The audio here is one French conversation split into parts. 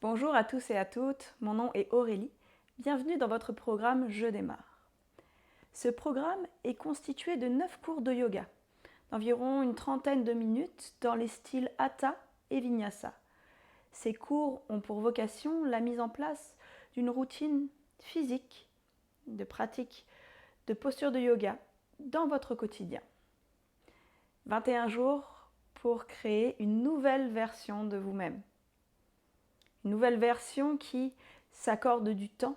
Bonjour à tous et à toutes, mon nom est Aurélie. Bienvenue dans votre programme Je démarre. Ce programme est constitué de 9 cours de yoga, d'environ une trentaine de minutes dans les styles Hatha et Vinyasa. Ces cours ont pour vocation la mise en place d'une routine physique, de pratique, de posture de yoga dans votre quotidien. 21 jours pour créer une nouvelle version de vous-même. Une nouvelle version qui s'accorde du temps,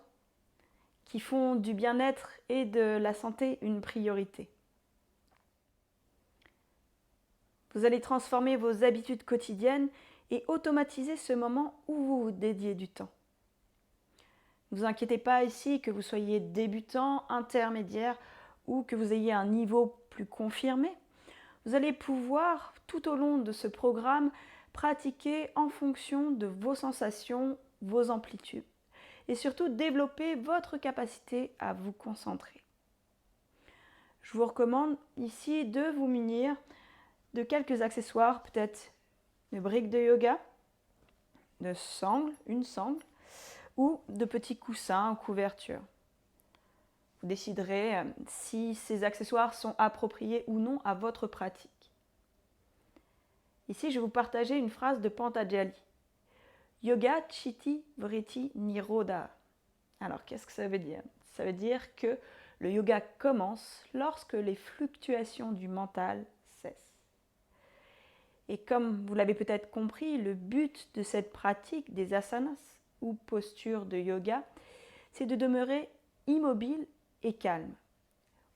qui font du bien-être et de la santé une priorité. Vous allez transformer vos habitudes quotidiennes et automatiser ce moment où vous vous dédiez du temps. Ne vous inquiétez pas ici que vous soyez débutant, intermédiaire ou que vous ayez un niveau plus confirmé. Vous allez pouvoir, tout au long de ce programme, pratiquer en fonction de vos sensations, vos amplitudes et surtout développer votre capacité à vous concentrer. Je vous recommande ici de vous munir de quelques accessoires, peut-être de briques de yoga, de sangle, une sangle, ou de petits coussins ou couvertures. Vous déciderez si ces accessoires sont appropriés ou non à votre pratique. Ici, je vais vous partager une phrase de Patanjali. Yoga Chitti Vritti Nirodha. Alors, qu'est-ce que ça veut dire? Ça veut dire que le yoga commence lorsque les fluctuations du mental cessent. Et comme vous l'avez peut-être compris, le but de cette pratique des asanas ou postures de yoga, c'est de demeurer immobile et calme,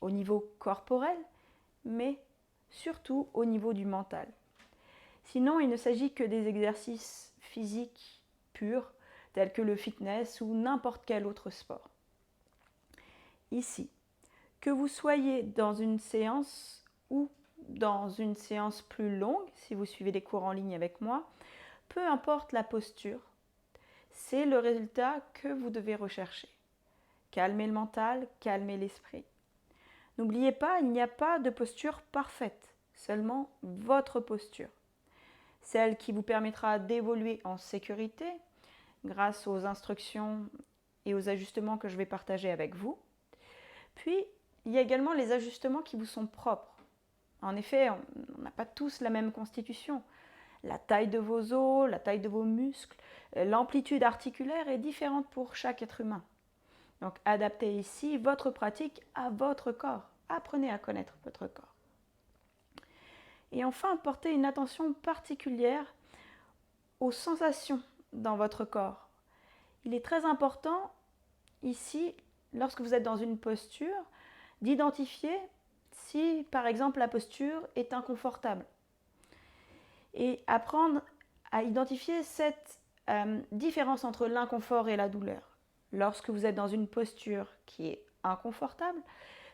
au niveau corporel, mais surtout au niveau du mental. Sinon, il ne s'agit que des exercices physiques purs, tels que le fitness ou n'importe quel autre sport. Ici, que vous soyez dans une séance ou dans une séance plus longue, si vous suivez des cours en ligne avec moi, peu importe la posture, c'est le résultat que vous devez rechercher. Calmer le mental, calmer l'esprit. N'oubliez pas, il n'y a pas de posture parfaite, seulement votre posture. Celle qui vous permettra d'évoluer en sécurité grâce aux instructions et aux ajustements que je vais partager avec vous. Puis, il y a également les ajustements qui vous sont propres. En effet, on n'a pas tous la même constitution. La taille de vos os, la taille de vos muscles, l'amplitude articulaire est différente pour chaque être humain. Donc, adaptez ici votre pratique à votre corps. Apprenez à connaître votre corps. Et enfin, portez une attention particulière aux sensations dans votre corps. Il est très important ici, lorsque vous êtes dans une posture, d'identifier si, par exemple, la posture est inconfortable. Et apprendre à identifier cette différence entre l'inconfort et la douleur. Lorsque vous êtes dans une posture qui est inconfortable,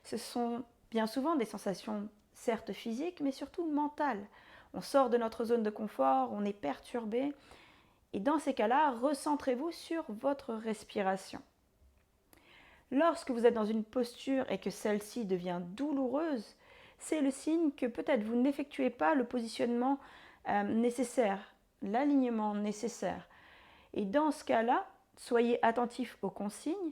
ce sont bien souvent des sensations certes physiques, mais surtout mentales. On sort de notre zone de confort, on est perturbé. Et dans ces cas-là, recentrez-vous sur votre respiration. Lorsque vous êtes dans une posture et que celle-ci devient douloureuse, c'est le signe que peut-être vous n'effectuez pas le positionnement nécessaire, l'alignement nécessaire. Et dans ce cas-là, soyez attentif aux consignes,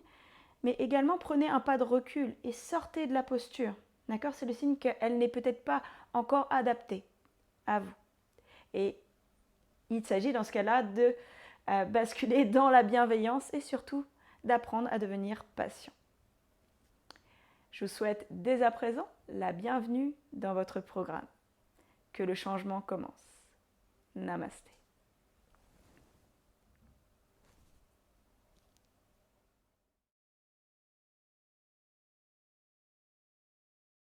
mais également prenez un pas de recul et sortez de la posture. D'accord? C'est le signe qu'elle n'est peut-être pas encore adaptée à vous. Et il s'agit dans ce cas-là de basculer dans la bienveillance et surtout d'apprendre à devenir patient. Je vous souhaite dès à présent la bienvenue dans votre programme. Que le changement commence. Namasté.